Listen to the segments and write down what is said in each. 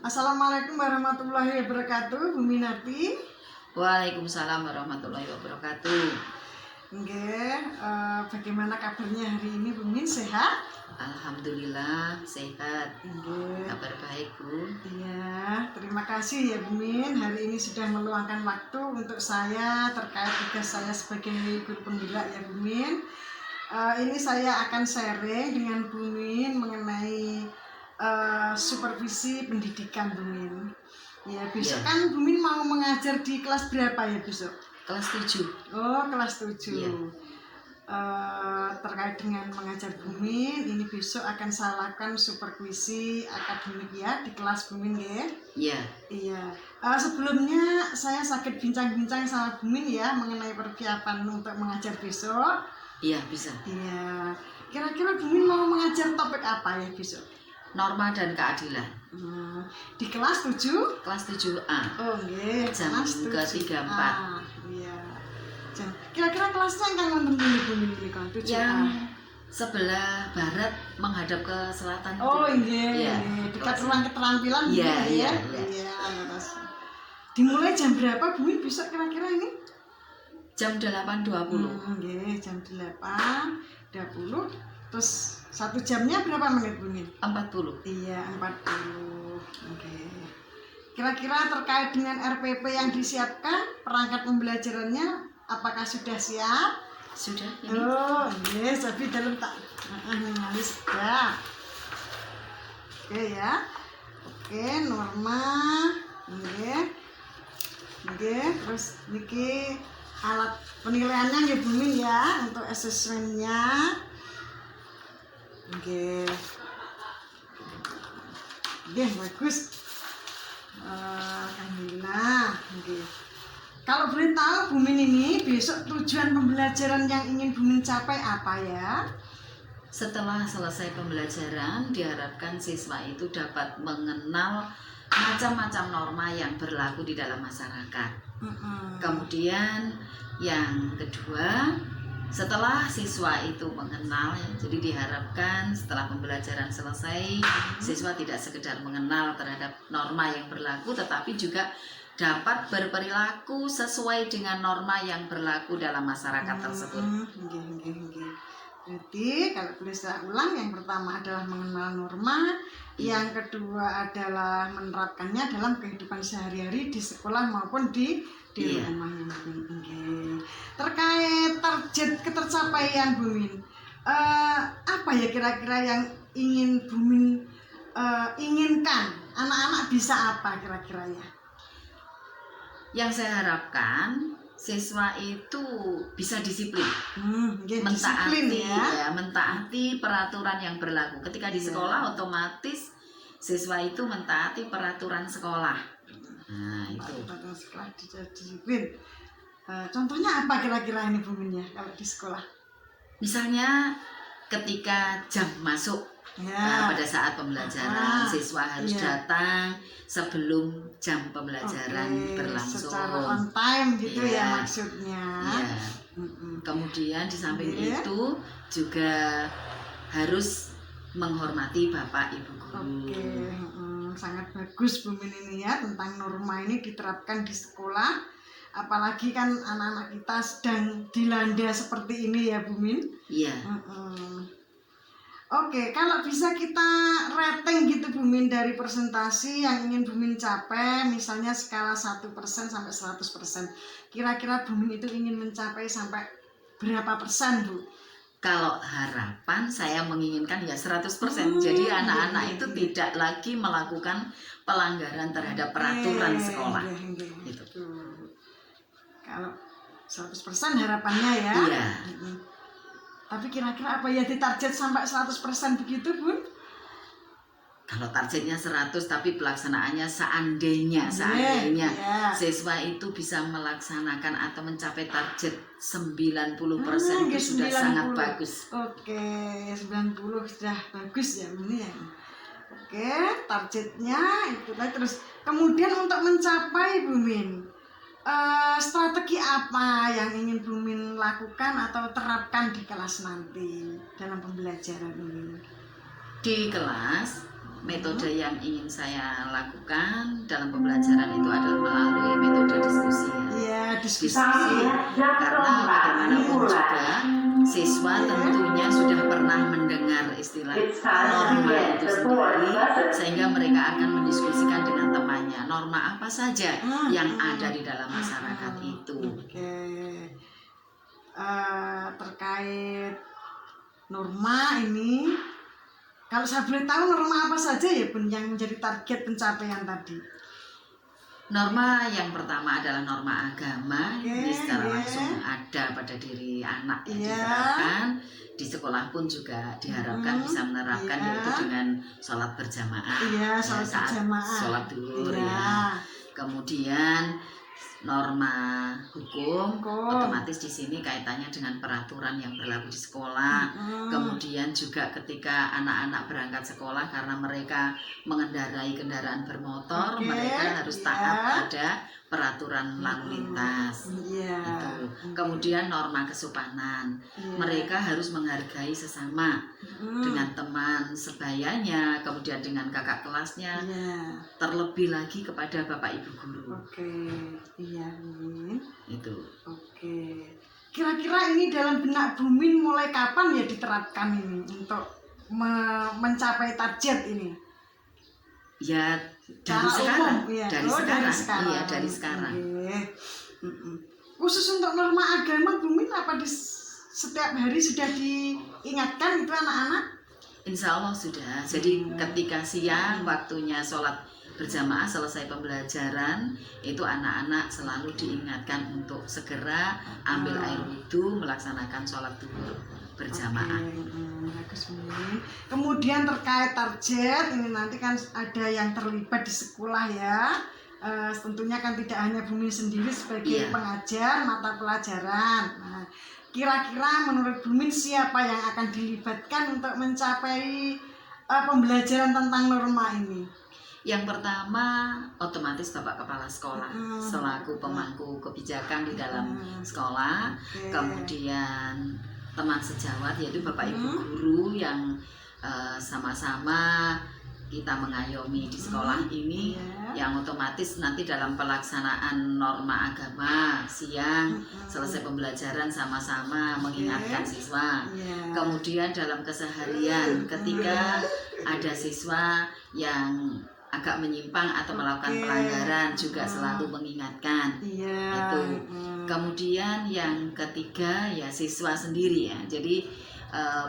Assalamualaikum warahmatullahi wabarakatuh, Bu Minarti. Waalaikumsalam warahmatullahi wabarakatuh. Bagaimana kabarnya hari ini, Bu Min? Sehat? Alhamdulillah sehat. Kabar baik, Bu. Iya, terima kasih ya Bu Min. Hari ini sudah meluangkan waktu untuk saya terkait tugas saya sebagai guru penggerak ya Bu Min. Ini saya akan sharing dengan Bu Min mengenai supervisi pendidikan Bu Min. Ya, besok kan Bu Min mau mengajar di kelas berapa ya besok? Kelas 7. Oh, kelas 7. Terkait dengan mengajar Bu Min, ini besok akan saya lakukan supervisi akademik ya di kelas Bu Min ya. Iya. Sebelumnya saya sakit bincang-bincang sama Bu Min ya mengenai persiapan untuk mengajar besok. Iya, bisa. Iya. Kira-kira Bu Min mau mengajar topik apa ya besok? Norma dan keadilan. Di kelas 7? Kelas 7A. Oh, nggih. Jam ke-34. Iya. Kira-kira kelasnya yang nonton Bu Min iki kan 7A. Yang sebelah barat menghadap ke selatan. Oh, iya. Dekat ruang keterampilan iya. Iya, terus. Dimulai jam berapa Bu Min besok kira-kira ini? Jam 8.20. Nggih, jam 8.20. Terus 1 jamnya berapa menit Bu Min? 40. Iya, 40. Oke. Kira-kira terkait dengan RPP yang disiapkan, perangkat pembelajarannya apakah sudah siap? Sudah ini. Oh, yes, tapi dalam tak nulis sudah. Oke ya. Oke, norma. Nggih, terus niki alat penilaiannya nggih Bu Min ya untuk asesmennya. Nggih, bagus. Alhamdulillah. Nggih. Kalau boleh tahu Bu Min ini besok tujuan pembelajaran yang ingin Bu Min capai apa ya? Setelah selesai pembelajaran, diharapkan siswa itu dapat mengenal macam-macam norma yang berlaku di dalam masyarakat. Kemudian yang kedua, setelah siswa itu mengenal, jadi diharapkan setelah pembelajaran selesai, siswa tidak sekedar mengenal terhadap norma yang berlaku, tetapi juga dapat berperilaku sesuai dengan norma yang berlaku dalam masyarakat tersebut. Jadi kalau boleh saya ulang, yang pertama adalah mengenal norma, yang kedua adalah menerapkannya dalam kehidupan sehari-hari di sekolah maupun di rumah. Terkait target ketercapaian Bu Min, apa ya kira-kira yang ingin Bu Min inginkan? Anak-anak bisa apa kira-kira ya? Yang saya harapkan siswa itu bisa disiplin, mentaati peraturan yang berlaku. Ketika di sekolah otomatis siswa itu mentaati peraturan sekolah. Nah, itu. Peraturan sekolah disiplin. Contohnya apa kira-kira ini Bu Min ya kalau di sekolah? Misalnya ketika jam masuk, pada saat pembelajaran siswa harus datang sebelum jam pembelajaran berlangsung. Secara on time gitu ya maksudnya. Kemudian di samping itu juga harus menghormati Bapak Ibu guru. Sangat bagus Bu Min ini ya, tentang norma ini diterapkan di sekolah. Apalagi kan anak-anak kita sedang dilanda seperti ini ya Bu Min. Iya. Oke, kalau bisa kita rating gitu Bu Min dari presentasi yang ingin Bu Min capai, misalnya skala 1% sampai 100%. Kira-kira Bu Min itu ingin mencapai sampai berapa persen Bu? Kalau harapan saya menginginkan ya 100%. Jadi anak-anak itu tidak lagi melakukan pelanggaran terhadap peraturan sekolah. Gitu. Kalau 100% harapannya ya. Iya. Tapi kira-kira apa ya ditarget sampai 100% begitu Bun? Kalau targetnya 100 tapi pelaksanaannya seandainya siswa itu bisa melaksanakan atau mencapai target 90% itu sudah 90. Sangat bagus. Oke, 90 sudah bagus ya ini ya. Oke, targetnya itu terus. Kemudian untuk mencapai Bu Min, strategi apa yang ingin Bu Min lakukan atau terapkan di kelas nanti dalam pembelajaran ini? Di kelas Metode yang ingin saya lakukan dalam pembelajaran itu adalah melalui metode diskusi. Iya, diskusi. Karena bagaimanapun juga siswa tentunya sudah pernah mendengar istilah norma itu sendiri, sehingga mereka akan mendiskusikan dengan temannya norma apa saja yang ada di dalam masyarakat itu. Oke. Terkait norma ini, kalau saya boleh tahu norma apa saja ya Bun yang menjadi target pencapaian tadi? Norma yang pertama adalah norma agama. Ini secara langsung ada pada diri anak yang diterapkan. Di sekolah pun juga diharapkan bisa menerapkan, yaitu dengan sholat berjamaah. Iya, sholat berjamaah. Sholat duhur ya. Kemudian norma hukum, otomatis di sini kaitannya dengan peraturan yang berlaku di sekolah. Kemudian juga ketika anak-anak berangkat sekolah, karena mereka mengendarai kendaraan bermotor, mereka harus taat pada peraturan lalu lintas. Itu. Kemudian norma kesopanan, mereka harus menghargai sesama dengan teman sebayanya, kemudian dengan kakak kelasnya, terlebih lagi kepada bapak ibu guru. Iya, itu. Kira-kira ini dalam benak Bumin mulai kapan ya diterapkan ini untuk mencapai target ini? Ya dari sekarang. Dari sekarang. Khusus untuk norma agama Bumin apa di setiap hari sudah diingatkan itu anak-anak? Insya Allah sudah. Jadi ketika siang waktunya sholat berjamaah selesai pembelajaran, itu anak-anak selalu diingatkan untuk segera ambil air wudhu, melaksanakan sholat duhur berjamaah. Kemudian terkait target ini, nanti kan ada yang terlibat di sekolah ya. Tentunya kan tidak hanya Bumin sendiri sebagai pengajar mata pelajaran. Nah, kira-kira menurut Bumin siapa yang akan dilibatkan untuk mencapai pembelajaran tentang norma ini? Yang pertama otomatis Bapak Kepala Sekolah selaku pemangku kebijakan di dalam sekolah. Kemudian teman sejawat yaitu Bapak Ibu guru yang sama-sama kita mengayomi di sekolah ini, yang otomatis nanti dalam pelaksanaan norma agama siang selesai pembelajaran sama-sama mengingatkan siswa. Kemudian dalam keseharian ketika ada siswa yang agak menyimpang atau melakukan pelanggaran juga selalu mengingatkan. Itu. Kemudian yang ketiga ya siswa sendiri ya. Jadi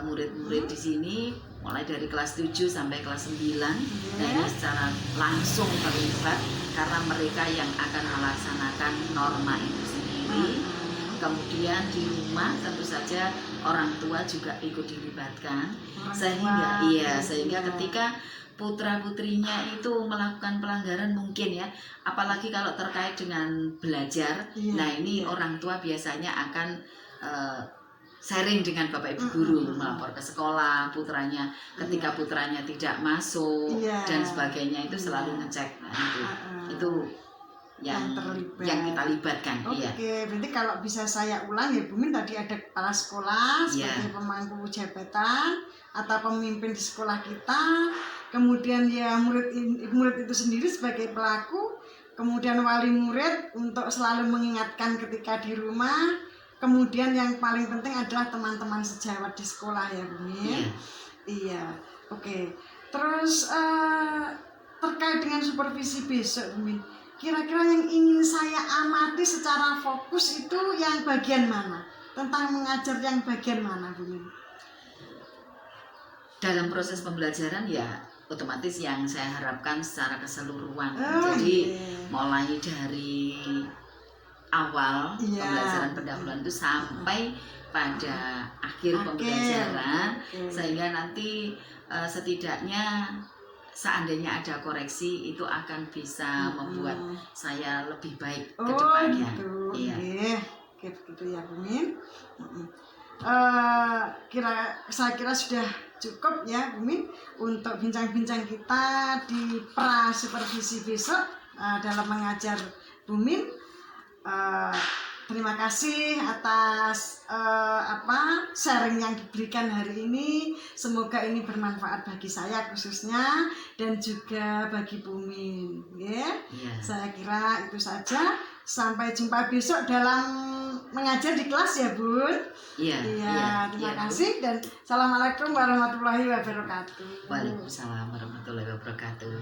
murid-murid di sini mulai dari kelas 7 sampai kelas 9 nah ini secara langsung terlibat karena mereka yang akan melaksanakan norma itu sendiri. Kemudian di rumah tentu saja orang tua juga ikut dilibatkan sehingga ketika putra-putrinya itu melakukan pelanggaran mungkin ya, apalagi kalau terkait dengan belajar. Nah ini orang tua biasanya akan sharing dengan Bapak Ibu guru, melapor ke sekolah putranya ketika putranya tidak masuk dan sebagainya, itu selalu ngecek. Nah, itu yang kita libatkan. Berarti kalau bisa saya ulang ya Bumin, tadi ada kepala sekolah sebagai pemangku jabatan atau pemimpin di sekolah kita, kemudian ya murid itu sendiri sebagai pelaku, kemudian wali murid untuk selalu mengingatkan ketika di rumah. Kemudian yang paling penting adalah teman-teman sejawat di sekolah ya Bumin. Terus terkait dengan supervisi besok Bumin, kira-kira yang ingin saya amati secara fokus itu yang bagian mana? Tentang mengajar yang bagian mana Bumin? Dalam proses pembelajaran ya otomatis yang saya harapkan secara keseluruhan. Jadi mulai dari awal pembelajaran pendahuluan itu sampai pada akhir pembelajaran, sehingga nanti setidaknya seandainya ada koreksi itu akan bisa membuat saya lebih baik ke depannya. Begitu ya Bumin. Saya kira sudah cukup ya Bumin untuk bincang-bincang kita di pra supervisi besok dalam mengajar Bumin. terima kasih atas sharing yang diberikan hari ini. Semoga ini bermanfaat bagi saya khususnya dan juga bagi Bumin. Saya kira itu saja. Sampai jumpa besok dalam mengajar di kelas ya Bun. Terima kasih dan assalamualaikum warahmatullahi wabarakatuh. Waalaikumsalam warahmatullahi wabarakatuh.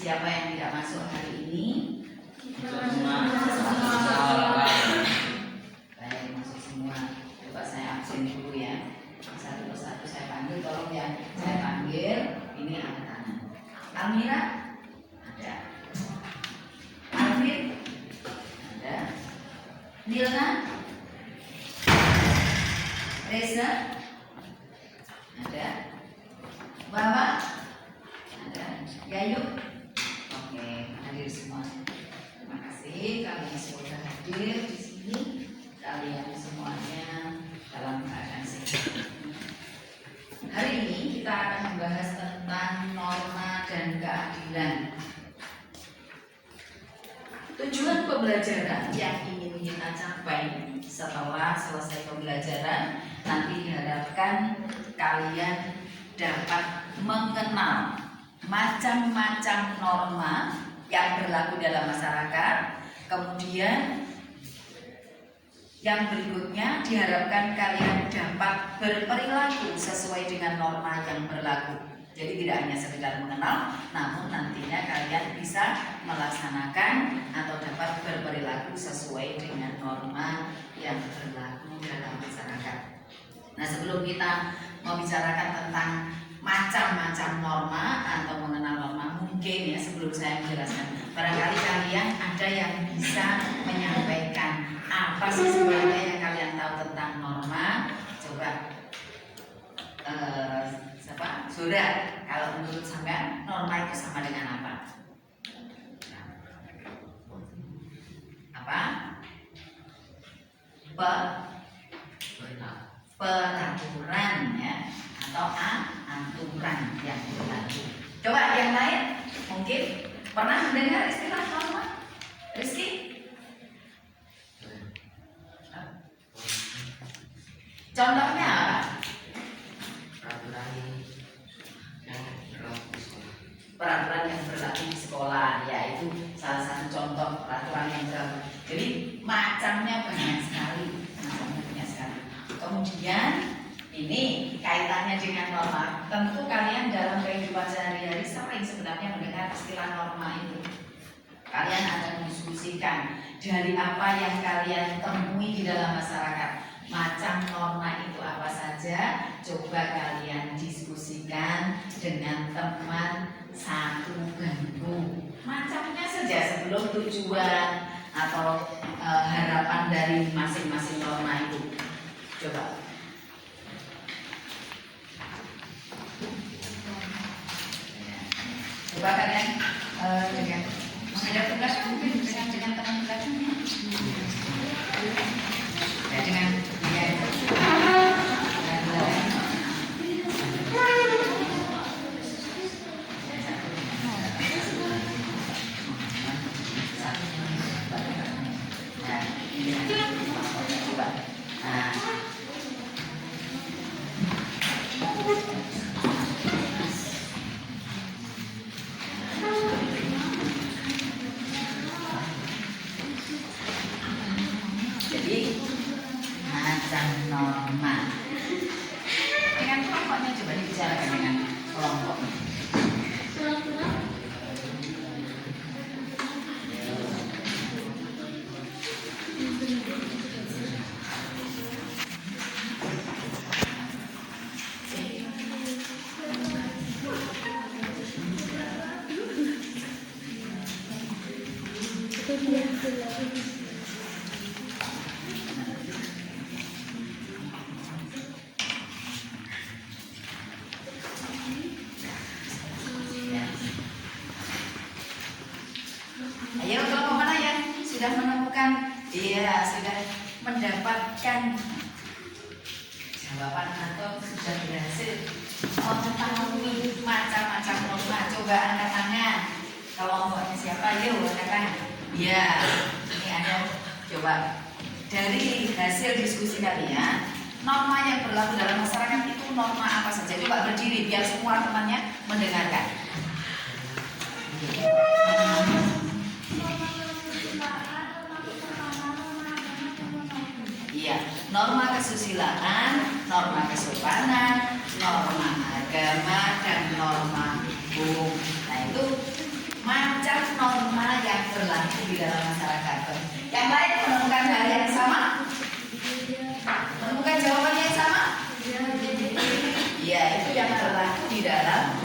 Siapa yang tidak masuk hari ini? Baik, masuk semua. Coba saya absen dulu ya. Satu persatu saya panggil. Tolong ya, saya panggil. Ini angkat tangan. Almira? Ada. Alvin? Ada. Nilna? Reza? Ada. Bapak? Ada. Yayu? Hadir semua. Terima kasih kalian sudah hadir di sini. Kalian semuanya dalam keadaan sehat. Hari ini kita akan membahas tentang norma dan keadilan. Tujuan pembelajaran yang ingin kita capai setelah selesai pembelajaran nanti diharapkan kalian dapat mengenal macam-macam norma yang berlaku dalam masyarakat. Kemudian yang berikutnya diharapkan kalian dapat berperilaku sesuai dengan norma yang berlaku. Jadi tidak hanya sekedar mengenal, namun nantinya kalian bisa melaksanakan atau dapat berperilaku sesuai dengan norma yang berlaku dalam masyarakat. Nah, sebelum kita membicarakan tentang macam-macam norma atau mengenal norma, mungkin ya sebelum saya menjelaskan, barangkali kalian ada yang bisa menyampaikan apa sih sebenarnya yang kalian tahu tentang norma. Coba siapa? Sudah, kalau menurut sampean norma itu sama dengan apa? Apa? Peraturan ya, atau aturan yang berlaku. Coba yang lain mungkin pernah mendengar istilah norma? Rizky? Contohnya apa? Peraturan yang berlaku di sekolah, yaitu salah satu contoh peraturan yang berlaku. Jadi macamnya banyak sekali, Kemudian ini kaitannya dengan norma. Tentu kalian dalam kehidupan sehari-hari sering sebenarnya mendengar istilah norma itu. Kalian akan diskusikan dari apa yang kalian temui di dalam masyarakat. Macam norma itu apa saja? Coba kalian diskusikan dengan teman satu bangku. Macamnya saja sebelum tujuan atau harapan dari masing-masing norma itu. Coba. Coba kalian dengan menghadap tugas mungkin dengan teman belakangnya. Ya, dengan dia itu. Jadi macam norma dengan kelompoknya, coba dibicarakan dengan kelompok. sudah menemukan, iya sudah mendapatkan jawaban atau sudah berhasil mengetahui macam-macam norma? Coba angkat tangan. Kelompoknya siapa? Yuk angkat tangan. Ya, ini ada. Coba dari hasil diskusi kalian, norma yang berlaku dalam masyarakat itu norma apa saja? Coba berdiri biar semua temannya mendengarkan. Iya, norma kesusilaan, norma kesopanan, norma agama, dan norma hukum. Nah itu macam norma yang berlaku di dalam masyarakat. Yang lain menemukan hal yang sama? Menemukan jawaban yang sama? Ya, itu yang berlaku di dalam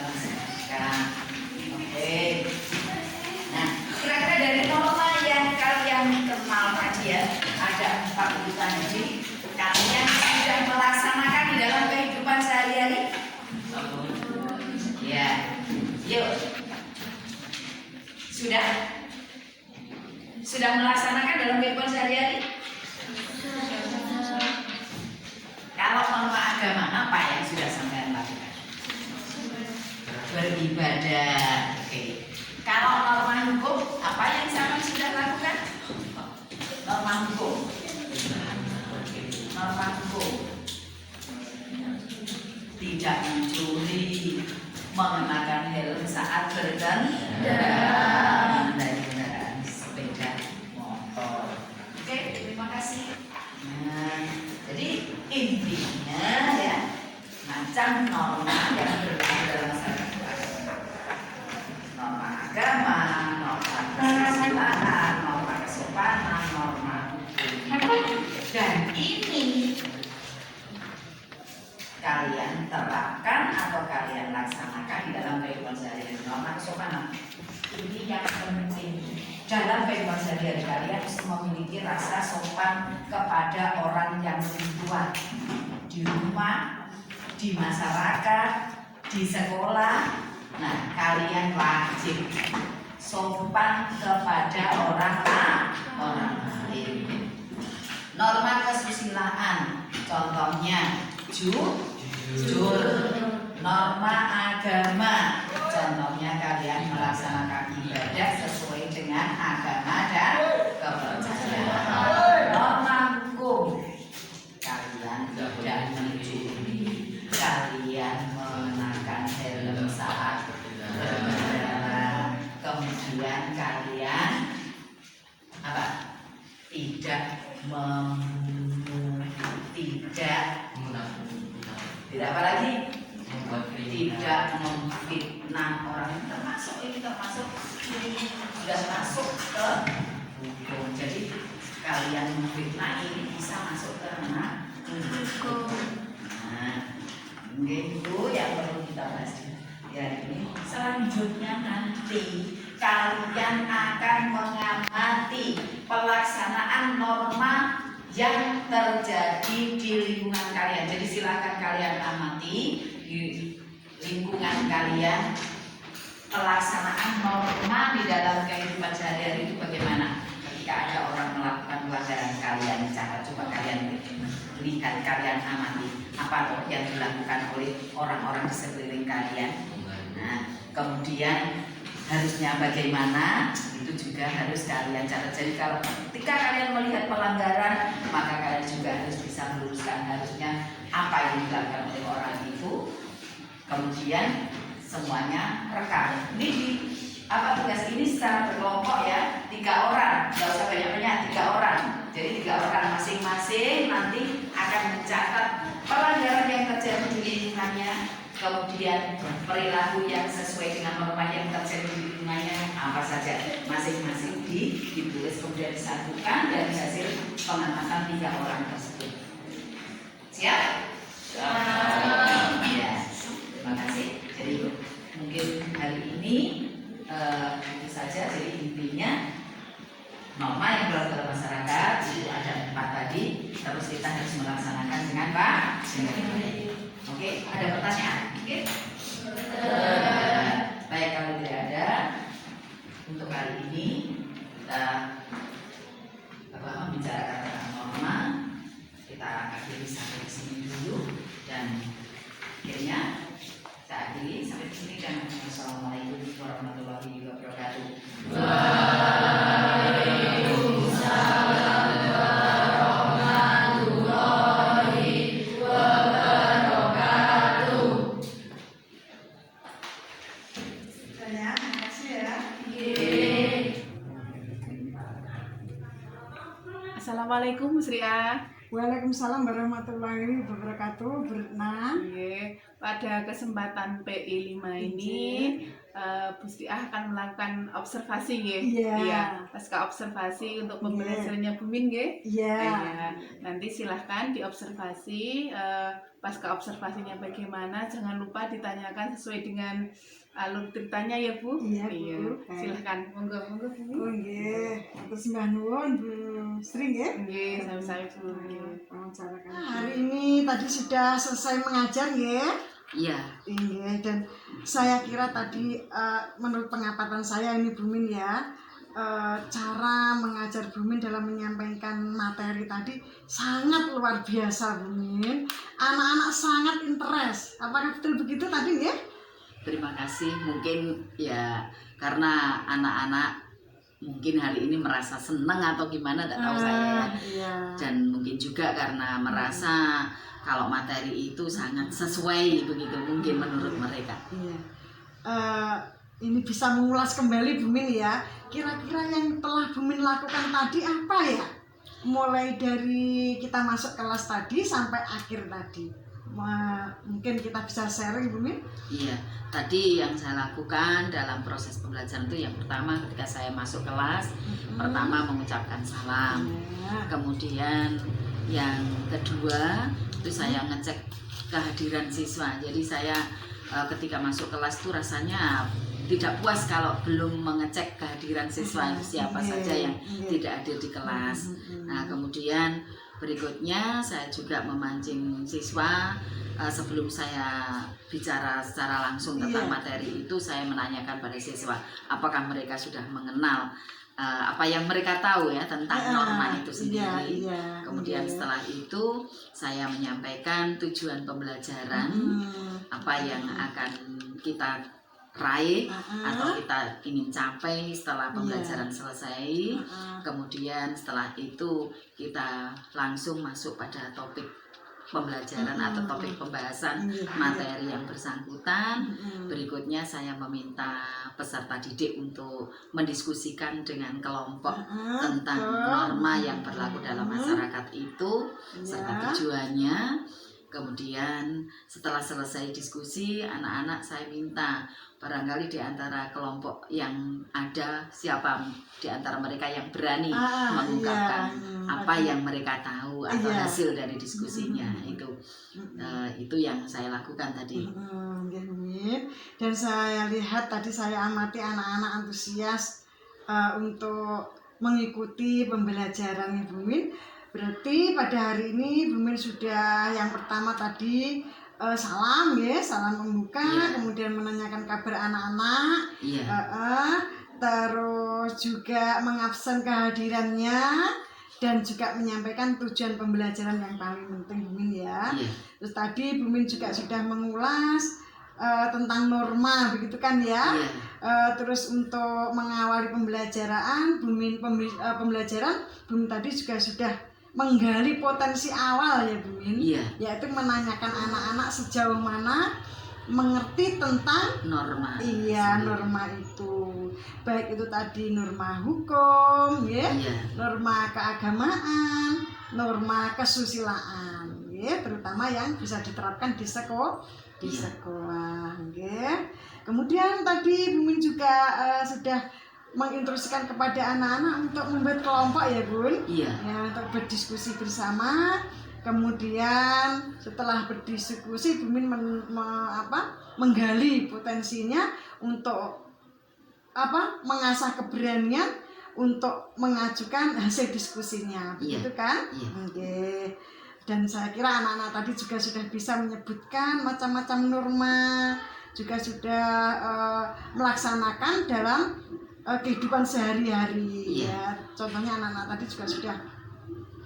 masyarakat. Oke. Nah, kira-kira dari norma yang kalian kenal tadi ya, ada 4 itu tadi. Kalian sudah melaksanakan di dalam kehidupan sehari-hari? Ya. Yuk. Sudah melaksanakan dalam kehidupan sehari-hari? Kalau norma agama apa yang sudah sampai lakukan? Beribadah. Oke. Kalau norma hukum apa yang sampai sudah lakukan? Norma hukum. Norma hukum. Tidak mencuri, mengenakan helm saat berkendara, dari kendaraan sepeda motor. Oke, terima kasih. Nah, jadi intinya ya, macam norma yang berlaku dalam masyarakat itu ada norma agama, norma kesusilaan, norma kesopanan, norma hukum. Dan ini kalian terapkan atau kalian laksanakan di dalam kehidupan sehari-hari. Norma kesopanan ini yang penting dalam kehidupan sehari-hari. Kalian harus memiliki rasa sopan kepada orang yang lebih tua, di rumah, di masyarakat, di sekolah. Nah, kalian wajib sopan kepada orang lain. Norma kesusilaan, contohnya jujur. Norma agama, contohnya kalian melaksanakan ibadah sesuai dengan agama dan kepercayaan. Norma hukum, kalian tidak mencuri, kalian mengenakan helm saat berkendara, kemudian kalian apa? Tidak apa lagi? Tidak memfitnah orang. Ini termasuk sudah masuk ke hukum. Jadi kalian memfitnah ini bisa masuk ke ranah hukum. Nah, itu yang perlu kita bahas ya ini. Selanjutnya nanti kalian akan mengamati pelaksanaan norma yang terjadi di lingkungan kalian. Jadi silakan kalian amati di lingkungan kalian pelaksanaan norma di dalam kehidupan sehari-hari itu bagaimana. Ketika ada orang melakukan pelanggaran, kalian coba kalian lihat, kalian amati apa yang dilakukan oleh orang-orang di sekeliling kalian. Nah, kemudian harusnya bagaimana, itu juga harus kalian catat. Jadi kalau ketika kalian melihat pelanggaran, maka kalian juga harus bisa meluruskan harusnya apa yang dilakukan oleh orang itu. Kemudian semuanya rekam. Ini tugas ini secara berkelompok ya, 3 orang, nggak usah banyak-banyak, 3 orang. Jadi 3 orang masing-masing nanti akan mencatat pelanggaran yang terjadi di lingkungannya. Kemudian perilaku yang sesuai dengan norma yang terjadi di lingkungannya apa saja, masing-masing ditulis, kemudian disatukan dari hasil pengamatan 3 orang tersebut. Siap? Ya, terima kasih. Jadi mungkin hari ini itu saja. Jadi intinya norma yang berlaku dalam masyarakat itu ada 4 tadi. Terus kita harus melaksanakan dengan baik. Oke, ada pertanyaan? Oke. Baik, kalau tidak ada untuk kali ini kita membicarakan tentang norma, kita akhiri sampai di sini dulu, dan akhirnya saya akhiri sampai di sini, dan wassalamualaikum warahmatullahi wabarakatuh. Assalamualaikum Bu Sri A. Waalaikumsalam warahmatullahi wabarakatuh. Berenang. Pada kesempatan PI 5 ini Bu Sri A akan melakukan observasi ya. Iya. Pasca observasi untuk pembelajarannya Bu Min ya. Iya. Nanti silahkan diobservasi, pasca observasinya bagaimana, jangan lupa ditanyakan sesuai dengan alur ceritanya ya Bu. Iya, Bu. Silahkan, monggo Bu. Oh nggih, atur sembah nuwun Bu Sri nggih. Nggih, sami-sami Bu. Hari ini tadi sudah selesai mengajar nggih. Iya. Iya, dan saya kira tadi menurut pengamatan saya ini Bu Min ya, cara mengajar Bu Min dalam menyampaikan materi tadi sangat luar biasa Bu Min. Anak-anak sangat interest. Apakah betul begitu tadi nggih? Terima kasih. Mungkin ya karena anak-anak mungkin hari ini merasa senang atau gimana, tidak tahu saya. Iya. Dan mungkin juga karena merasa kalau materi itu sangat sesuai begitu mungkin menurut mereka. Iya. Ini bisa mengulas kembali Bu Min ya. Kira-kira yang telah Bu Min lakukan tadi apa ya? Mulai dari kita masuk kelas tadi sampai akhir tadi. Mungkin kita bisa sharing Bu Min. Iya, tadi yang saya lakukan dalam proses pembelajaran itu yang pertama ketika saya masuk kelas, pertama mengucapkan salam. Kemudian yang kedua itu saya ngecek kehadiran siswa. Jadi saya ketika masuk kelas itu rasanya tidak puas kalau belum mengecek kehadiran siswa itu siapa saja yang tidak hadir di kelas. Nah, kemudian berikutnya saya juga memancing siswa, sebelum saya bicara secara langsung tentang materi itu, saya menanyakan pada siswa apakah mereka sudah mengenal apa yang mereka tahu ya tentang norma itu sendiri. Kemudian setelah itu saya menyampaikan tujuan pembelajaran, apa yang akan kita raih atau kita ingin capai setelah pembelajaran selesai. Kemudian setelah itu kita langsung masuk pada topik pembelajaran atau topik pembahasan materi yang bersangkutan. Berikutnya saya meminta peserta didik untuk mendiskusikan dengan kelompok tentang norma yang berlaku dalam masyarakat itu serta tujuannya. Kemudian setelah selesai diskusi, anak-anak saya minta barangkali di antara kelompok yang ada, siapa di antara mereka yang berani mengungkapkan apa yang mereka tahu atau hasil dari diskusinya. Itu yang saya lakukan tadi. Dan saya lihat tadi, saya amati anak-anak antusias untuk mengikuti pembelajaran Ibu Min. Berarti pada hari ini Bu Min sudah yang pertama tadi salam ya, salam pembuka, kemudian menanyakan kabar anak-anak, terus juga mengabsen kehadirannya, dan juga menyampaikan tujuan pembelajaran yang paling penting Bu Min ya. Terus tadi Bu Min juga sudah mengulas tentang norma begitu kan ya. Terus untuk mengawali pembelajaran Bu Min tadi juga sudah menggali potensi awal ya Bu Min, yaitu menanyakan anak-anak sejauh mana mengerti tentang norma. Norma itu, baik itu tadi norma hukum, norma keagamaan, norma kesusilaan, terutama yang bisa diterapkan di sekolah. Kemudian tadi Bu Min juga sudah menginstruksikan kepada anak-anak untuk membuat kelompok ya Bun, untuk berdiskusi bersama. Kemudian setelah berdiskusi Bu Min menggali potensinya untuk mengasah keberanian untuk mengajukan hasil diskusinya, begitu kan? Dan saya kira anak-anak tadi juga sudah bisa menyebutkan macam-macam norma, juga sudah melaksanakan dalam kehidupan sehari-hari Iya. ya. Contohnya anak-anak tadi juga sudah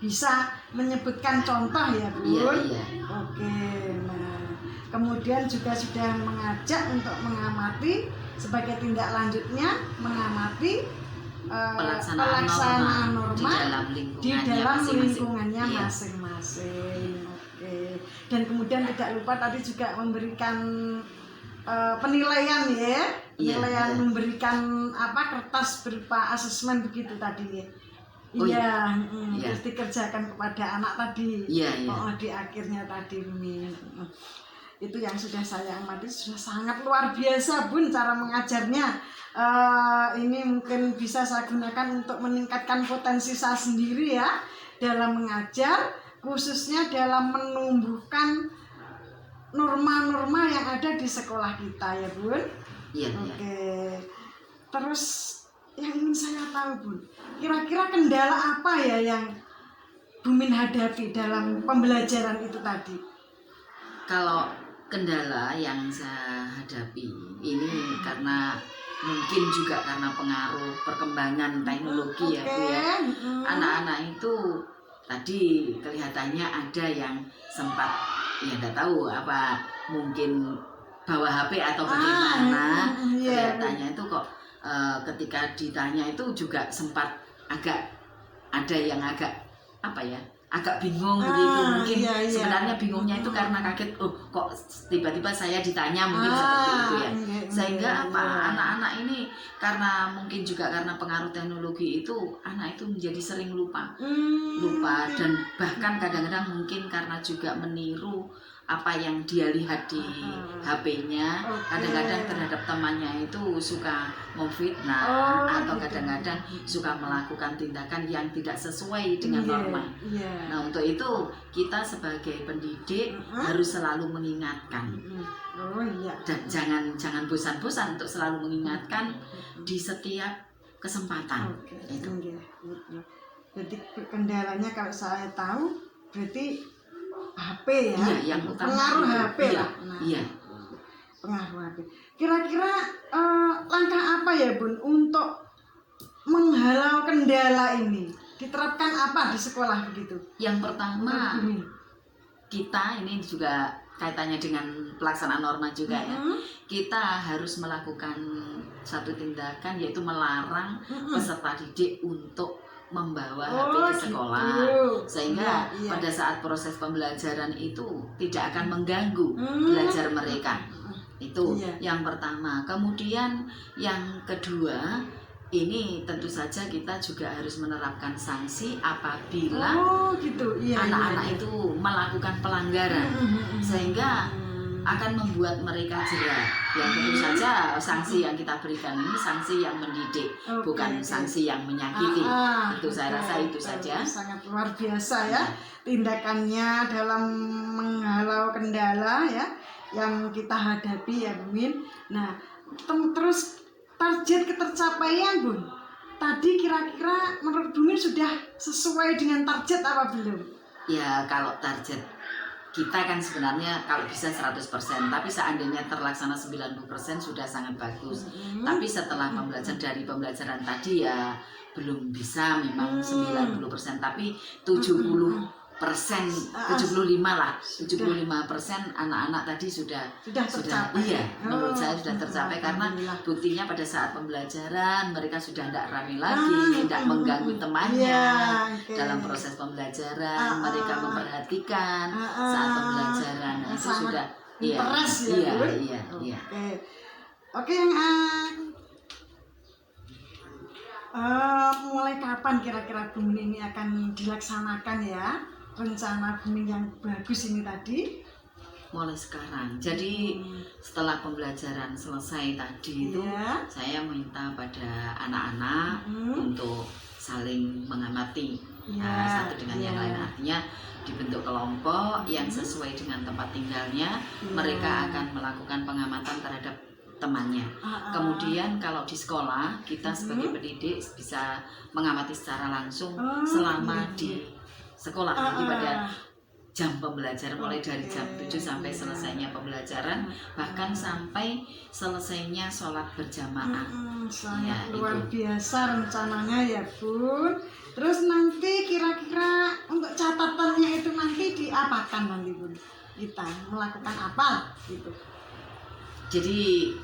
bisa menyebutkan contoh ya Bun. Iya, iya. Oke, nah kemudian juga sudah mengajak untuk mengamati sebagai tindak lanjutnya mengamati pelaksanaan norma di dalam lingkungannya Iya. masing-masing. Oke. Dan kemudian tidak lupa tadi juga memberikan penilaian ya, penilaian Iya. memberikan kertas berupa asesmen begitu tadi ya. Oh, Iya, iya. terus dikerjakan kepada anak tadi. Iya, iya. Di akhirnya tadi Min. Itu yang sudah saya amati sudah sangat luar biasa Bun cara mengajarnya. Ini mungkin bisa saya gunakan untuk meningkatkan potensi saya sendiri ya dalam mengajar, khususnya dalam menumbuhkan norma-norma yang ada di sekolah kita ya Bun. Iya, iya. Oke. Terus yang ingin saya tahu Bun, kira-kira kendala apa ya yang Bu Min hadapi dalam pembelajaran itu tadi? Kalau kendala yang saya hadapi ini karena mungkin juga karena pengaruh perkembangan teknologi ya Bu ya. Anak-anak itu tadi kelihatannya ada yang sempat ya nggak tahu apa mungkin bawa HP atau bagaimana. Kelihatannya itu kok ketika ditanya itu juga sempat agak ada yang agak agak bingung begitu mungkin. Sebenarnya bingungnya itu karena kaget kok tiba-tiba saya ditanya mungkin seperti itu ya. Sehingga anak-anak ini karena mungkin juga karena pengaruh teknologi itu anak itu menjadi sering lupa dan bahkan kadang-kadang mungkin karena juga meniru apa yang dia lihat di HP-nya, kadang-kadang terhadap temannya itu suka memfitnah atau kadang-kadang suka melakukan tindakan yang tidak sesuai dengan norma. Nah, untuk itu kita sebagai pendidik harus selalu mengingatkan. Dan jangan bosan-bosan untuk selalu mengingatkan di setiap kesempatan. Jadi kendalanya kalau saya tahu berarti HP ya. Iya, yang utama pengaruh HP iya, lah. Iya. Pengaruh HP. Kira-kira langkah apa ya Bun untuk menghalau kendala ini? Diterapkan apa di sekolah begitu? Yang pertama kita ini juga kaitannya dengan pelaksanaan norma juga ya. Kita harus melakukan satu tindakan yaitu melarang peserta didik untuk membawa HP ke sekolah sehingga pada saat proses pembelajaran itu tidak akan mengganggu belajar mereka. Itu yang pertama. Kemudian yang kedua, ini tentu saja kita juga harus menerapkan sanksi apabila anak-anak itu melakukan pelanggaran sehingga akan membuat mereka jera. Yang tentu saja sanksi yang kita berikan ini sanksi yang mendidik, bukan sanksi yang menyakiti. Itu saya rasa itu saja. Sangat luar biasa ya tindakannya dalam menghalau kendala ya yang kita hadapi ya Bu Min. Nah, terus target ketercapaian Bun. Tadi kira-kira menurut Bu Min sudah sesuai dengan target apa belum? Ya, kalau target kita kan sebenarnya kalau bisa 100%, tapi seandainya terlaksana 90% sudah sangat bagus. Tapi setelah dari pembelajaran tadi ya belum bisa memang 90%, tapi 75% anak-anak tadi sudah tercapai. Iya, menurut saya sudah tercapai karena buktinya pada saat pembelajaran mereka sudah tidak rame lagi, tidak mengganggu temannya dalam proses pembelajaran, mereka memperhatikan saat pembelajaran. Nah, itu sudah iya. Oke, mulai kapan kira-kira Bu Min ini akan dilaksanakan ya? Rencana Bu Min yang bagus ini tadi? Mulai sekarang. Jadi setelah pembelajaran selesai tadi itu saya minta pada anak-anak untuk saling mengamati satu dengan yang lain. Artinya dibentuk kelompok yang sesuai dengan tempat tinggalnya. Mereka akan melakukan pengamatan terhadap temannya. Kemudian kalau di sekolah kita sebagai pendidik bisa mengamati secara langsung selama di sekolah. Jadi pada jam pembelajaran mulai dari jam 7 sampai selesainya pembelajaran, bahkan sampai selesainya sholat berjamaah. Sangat luar biasa rencananya ya Bun. Terus nanti kira-kira untuk catatannya itu nanti diapakan nanti Bun? Kita melakukan apa gitu? Jadi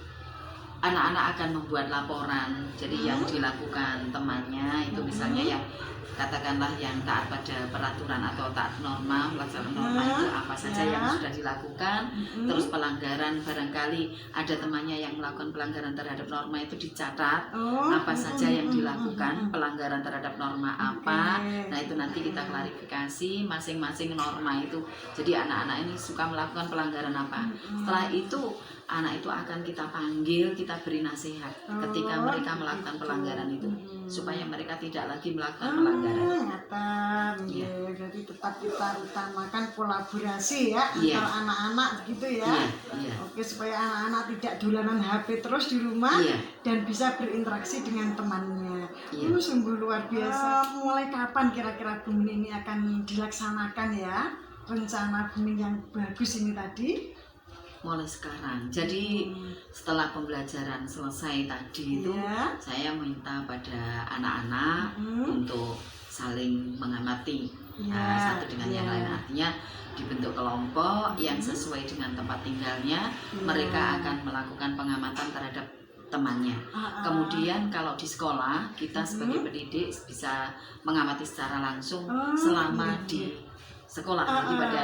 anak-anak akan membuat laporan. Jadi yang dilakukan temannya itu misalnya yang katakanlah yang taat pada peraturan atau taat norma, pelaksanaan norma itu apa saja yang sudah dilakukan. Terus pelanggaran, barangkali ada temannya yang melakukan pelanggaran terhadap norma itu dicatat apa saja yang dilakukan, pelanggaran terhadap norma apa. Nah itu nanti kita klarifikasi masing-masing norma itu. Jadi anak-anak ini suka melakukan pelanggaran apa. Setelah itu anak itu akan kita panggil, kita beri nasihat ketika mereka melakukan pelanggaran itu, supaya mereka tidak lagi melakukan pelanggaran. Ya, jadi tetap kita utamakan kolaborasi ya antara anak-anak begitu ya. Oke, supaya anak-anak tidak dolanan HP terus di rumah dan bisa berinteraksi dengan temannya. Sungguh luar biasa. Mulai kapan kira-kira Bu Min ini akan dilaksanakan ya rencana Bu Min yang bagus ini tadi? Mulai sekarang. Jadi setelah pembelajaran selesai tadi itu saya minta pada anak-anak untuk saling mengamati satu dengan yang lain. Artinya dibentuk kelompok yang sesuai dengan tempat tinggalnya. Mereka akan melakukan pengamatan terhadap temannya. Kemudian kalau di sekolah kita sebagai pendidik bisa mengamati secara langsung selama di sekolah. Jadi pada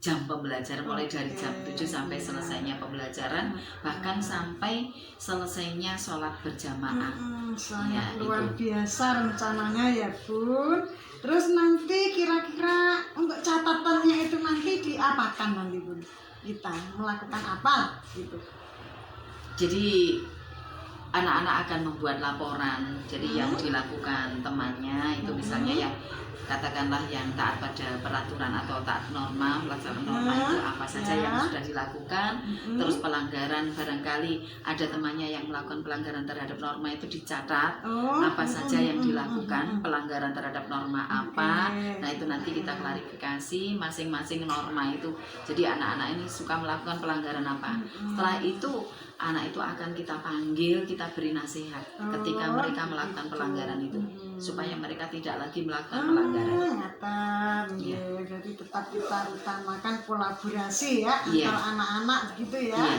jam pembelajaran mulai dari jam 7 sampai selesainya pembelajaran, bahkan sampai selesainya sholat berjamaah. Sangat luar biasa rencananya ya Bun. Terus nanti kira-kira untuk catatannya itu nanti diapakan nanti Bun? Kita melakukan apa gitu? Jadi anak-anak akan membuat laporan. Jadi yang dilakukan temannya itu misalnya yang katakanlah yang taat pada peraturan atau taat norma, pelaksanaan norma itu apa saja yang sudah dilakukan. Terus pelanggaran, barangkali ada temannya yang melakukan pelanggaran terhadap norma itu dicatat apa saja yang dilakukan, pelanggaran terhadap norma apa. Nah itu nanti kita klarifikasi masing-masing norma itu. Jadi anak-anak ini suka melakukan pelanggaran apa. Setelah itu anak itu akan kita panggil, kita beri nasihat ketika mereka melakukan pelanggaran itu, supaya mereka tidak lagi melakukan pelanggaran. Jadi tetap kita utamakan kolaborasi ya antara anak-anak begitu ya.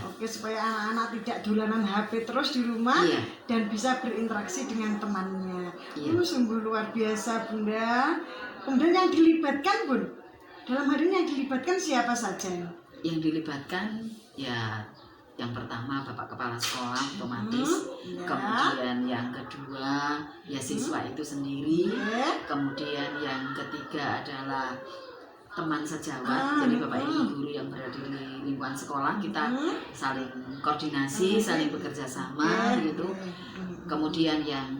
Oke, supaya anak-anak tidak dolanan HP terus di rumah dan bisa berinteraksi dengan temannya. Sungguh luar biasa Bunda. Kemudian yang dilibatkan Bun, dalam hari ini yang dilibatkan siapa saja? Yang dilibatkan ya yang pertama Bapak Kepala Sekolah otomatis, kemudian yang kedua ya siswa itu sendiri, kemudian yang ketiga adalah teman sejawat, jadi Bapak Ibu guru yang berada di lingkungan sekolah, kita saling koordinasi, saling bekerja sama gitu. Kemudian yang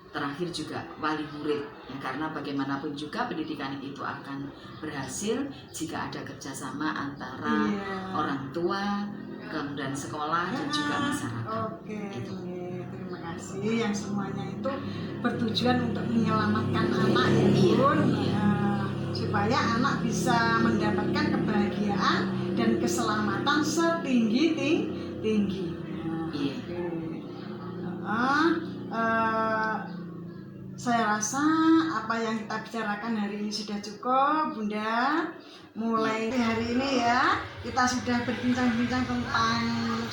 terakhir juga wali murid ya, karena bagaimanapun juga pendidikan itu akan berhasil jika ada kerjasama antara orang tua, kemudian sekolah dan juga masyarakat. Terima kasih yang semuanya itu bertujuan untuk menyelamatkan anak ya Bun, supaya anak bisa mendapatkan kebahagiaan dan keselamatan setinggi-tinggi. Saya rasa apa yang kita bicarakan hari ini sudah cukup Bunda. Mulai hari ini ya kita sudah berbincang-bincang tentang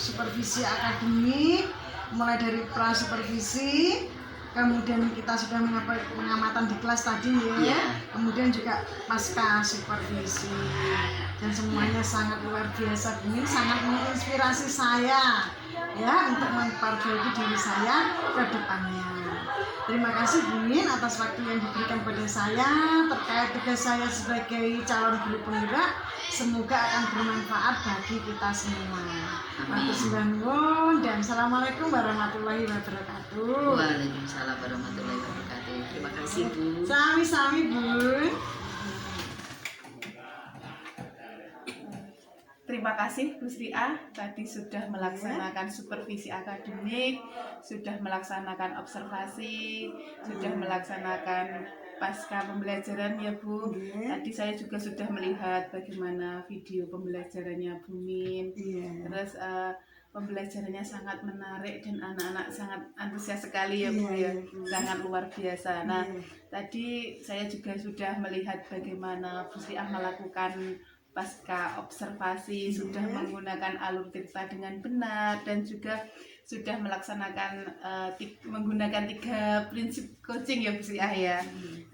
supervisi akademik, mulai dari pra-supervisi, kemudian kita sudah pengamatan di kelas tadi ya, kemudian juga pasca supervisi, dan semuanya sangat luar biasa. Ini sangat menginspirasi saya ya untuk memperbaiki diri saya ke depannya. Terima kasih Bu Min atas waktu yang diberikan pada saya terkait tugas saya sebagai calon guru penggerak. Semoga akan bermanfaat bagi kita semua. Matur nuwun dan assalamualaikum warahmatullahi wabarakatuh. Waalaikumsalam warahmatullahi wabarakatuh. Terima kasih Bu. Sami-sami Bu. Terima terima kasih Bu Sri A tadi sudah melaksanakan supervisi akademik, sudah melaksanakan observasi, sudah melaksanakan pasca pembelajaran ya Bu. Tadi saya juga sudah melihat bagaimana video pembelajarannya Bu Min. Terus pembelajarannya sangat menarik dan anak-anak sangat antusias sekali ya Bu ya, sangat luar biasa. Nah, tadi saya juga sudah melihat bagaimana Bu Sri A melakukan pasca observasi, sudah menggunakan alur cerita dengan benar dan juga sudah melaksanakan menggunakan 3 prinsip coaching ya Bu Sri A ya.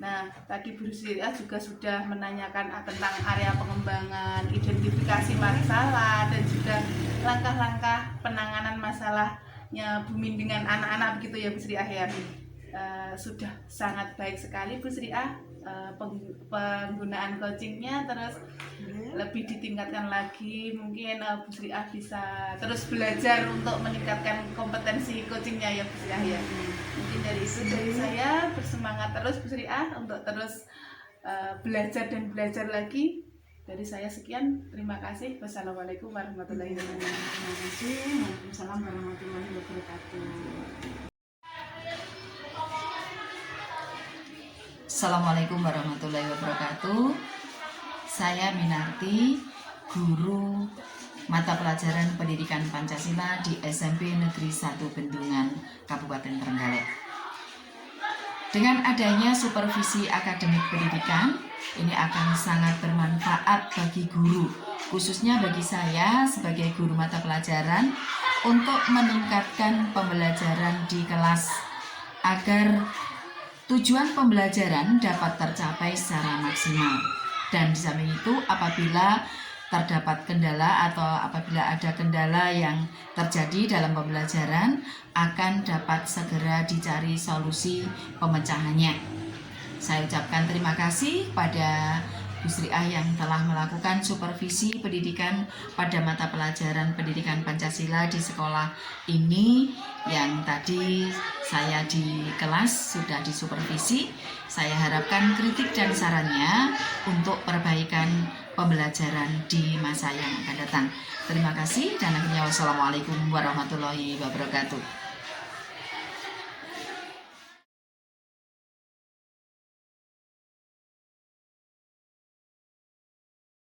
Nah, tadi Bu Sri A juga sudah menanyakan tentang area pengembangan, identifikasi masalah dan juga langkah-langkah penanganan masalahnya Bu Min dengan anak-anak begitu ya Bu Sri A ya. Sudah sangat baik sekali Bu Sri A penggunaan coachingnya, terus lebih ditingkatkan lagi. Mungkin Bu Sri A bisa terus belajar untuk meningkatkan kompetensi coachingnya ya Bu Sri A ya. Mungkin dari itu dari saya, bersemangat terus Bu Sri A untuk terus belajar dan belajar lagi. Dari saya sekian, terima kasih. Wassalamualaikum warahmatullahi wabarakatuh. Terima kasih. Waalaikumsalam warahmatullahi wabarakatuh. Assalamualaikum warahmatullahi wabarakatuh. Saya Minarti, guru mata pelajaran pendidikan Pancasila di SMP Negeri 1 Bendungan, Kabupaten Trenggalek. Dengan adanya supervisi akademik pendidikan, ini akan sangat bermanfaat bagi guru, khususnya bagi saya sebagai guru mata pelajaran, untuk meningkatkan pembelajaran di kelas agar tujuan pembelajaran dapat tercapai secara maksimal. Dan di samping itu, apabila terdapat kendala atau apabila ada kendala yang terjadi dalam pembelajaran, akan dapat segera dicari solusi pemecahannya. Saya ucapkan terima kasih pada Bu Sri A yang telah melakukan supervisi pendidikan pada mata pelajaran pendidikan Pancasila di sekolah ini, yang tadi saya di kelas sudah disupervisi. Saya harapkan kritik dan sarannya untuk perbaikan pembelajaran di masa yang akan datang. Terima kasih dan akhirnya wassalamualaikum warahmatullahi wabarakatuh.